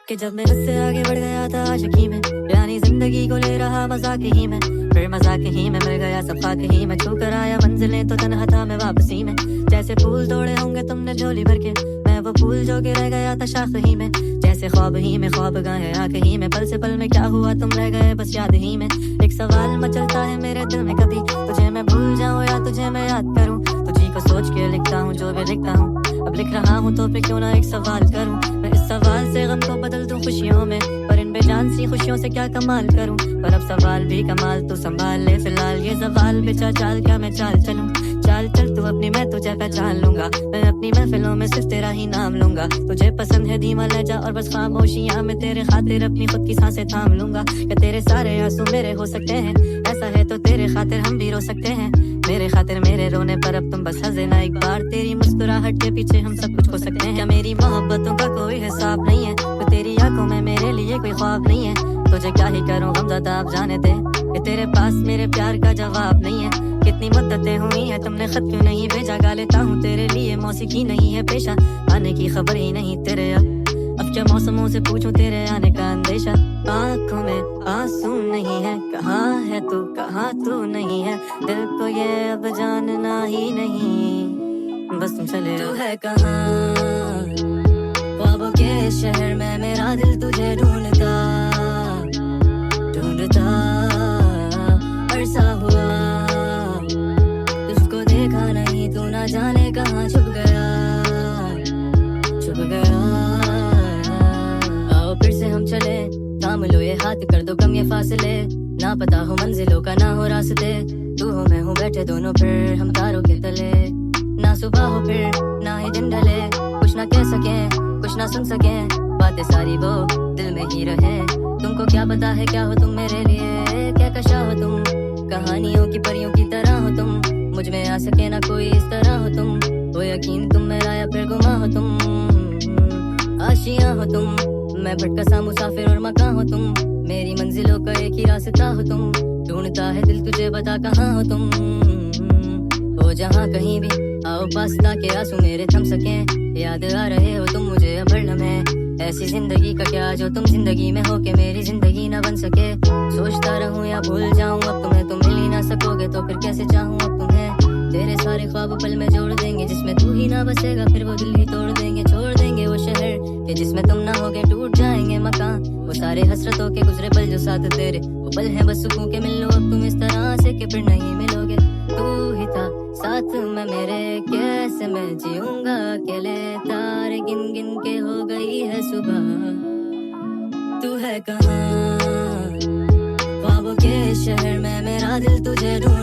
कि जब मैं उससे आगे बढ़ गया था आशिकी में, यानी जिंदगी को ले रहा मजाक ही में, फिर मजाक ही में मिल गया सब खाक ही में, छू कर आया मंजिलें तो तन्हा था मैं वापसी में। जैसे फूल तोड़े होंगे तुमने झोली भर के, मैं वो फूल जो के रह गया था शाख ही में। जैसे ख्वाब ही में ख्वाब गाए आंख ही में, पल से पल में क्या हुआ तुम रह गए बस याद ही में। एक सवाल मचलता है मेरे दिल में, कभी तुझे मैं भूल जाऊं या तुझे मैं याद करूं। तुझी को सोच के लिखता हूँ जो भी लिखता हूँ, अब लिख रहा हूँ तो फिर क्यों ना एक सवाल करूं। मैं इस सवाल से गम को बदल दूं खुशियों में, पर इन बेजान सी खुशियों से क्या कमाल करूं। पर अब सवाल भी कमाल तू संभाल ले फिलहाल, ये सवाल बेचा चाल क्या मैं चाल चलूं। चाल चल तू अपनी मैं तुझे पहचान लूंगा, मैं अपनी महफिलों में सिर्फ तेरा ही नाम लूंगा। तुझे पसंद है धीमा लहजा और बस खामोशियां, मैं तेरे खातिर अपनी खुद की सांसें थाम लूंगा। क्या तेरे सारे आंसू मेरे हो सकते हैं, ऐसा है तो तेरे खातिर हम भी रो सकते हैं। मेरे खातिर मेरे रोने पर अब तुम बस हंसे ना एक बार, तेरी मुस्कुराहट के पीछे हम सब कुछ हो सकते हैं। क्या मेरी मोहब्बतों का कोई हिसाब नहीं है, तो तेरी आंखों में मेरे लिए कोई ख्वाब नहीं है। तुझे क्या ही करूं गमज़दा आप जाने दे, कि तेरे पास मेरे प्यार का जवाब नहीं है। कितनी मुद्दतें हुई हैं तुमने खत क्यों नहीं भेजा, गा लेता हूँ तेरे लिए मौसीकी नहीं है पेशा, आने की खबर ही नहीं तेरे। अब क्या मौसमों से पूछूं तेरे आने का अंदेशा। आंखों में आंसू नहीं है, कहाँ है तू कहाँ तू नहीं है, दिल को ये अब जानना ही नहीं, बस तुम चले। तू है कहाँ ख्वाबों के शहर में, मेरा दिल तुझे ढूंढता ढूंढता अरसा हुआ, तुझको देखा नहीं तू ना जाने कहाँ छुप गया छुप गया। आओ फिर से हम चले, थाम लो ये हाथ कर दो कम ये फासले, ना पता हो मंजिलों का ना हो रास्ते, तू हो मैं हूँ बैठे दोनों फिर हम तारों के तले। ना सुबह हो फिर ना ही दिन ढले, कुछ ना कह सके कुछ ना सुन सके, बातें सारी वो दिल में ही रहे। तुमको क्या पता है क्या हो तुम मेरे लिए, क्या कशा हो तुम, कहानियों की परियों की तरह हो तुम, मुझ में आ सके ना कोई इस तरह हो तुम। हो यकीन तुम मेरा या फिर गुमा हो तुम, आशियां हो तुम, मैं भटका सा मुसाफिर और मकान हो तुम, मेरी मंजिलों का एक ही रास्ता हो तुम, ढूंढता है दिल तुझे बता कहाँ हो तुम। हो जहाँ कहीं भी आओ पास ताकि आंसू मेरे थम सके, याद आ रहे हो तुम मुझे अब हर लम्हे, ऐसी जिंदगी का क्या जो तुम जिंदगी में हो के मेरी जिंदगी ना बन सके। सोचता रहूं या भूल जाऊं अब तुम्हें, तुम मिल ही ना सकोगे तो फिर कैसे चाहूं अब तुम्हें। तेरे सारे ख्वाब पल में जोड़ देंगे, जिसमें तू ही ना बसेगा फिर वो दिल ही तोड़ देंगे। छोड़ देंगे वो शहर के जिसमें तुम ना होगे, टूट जाएंगे मकान वो सारे हसरतों के गुजरे पल जो साथ तेरे, वो पल है बस सुकून के मिल लो अब तुम इस तरह से कि फिर नहीं मिलोगे। तू ही था साथ में मेरे, कैसे मैं जीऊंगा अकेले, तारे गिन गिन के हो गई है सुबह। तू है कहाँ ख्वाबों के शहर में, मेरा दिल तुझे ढूंढ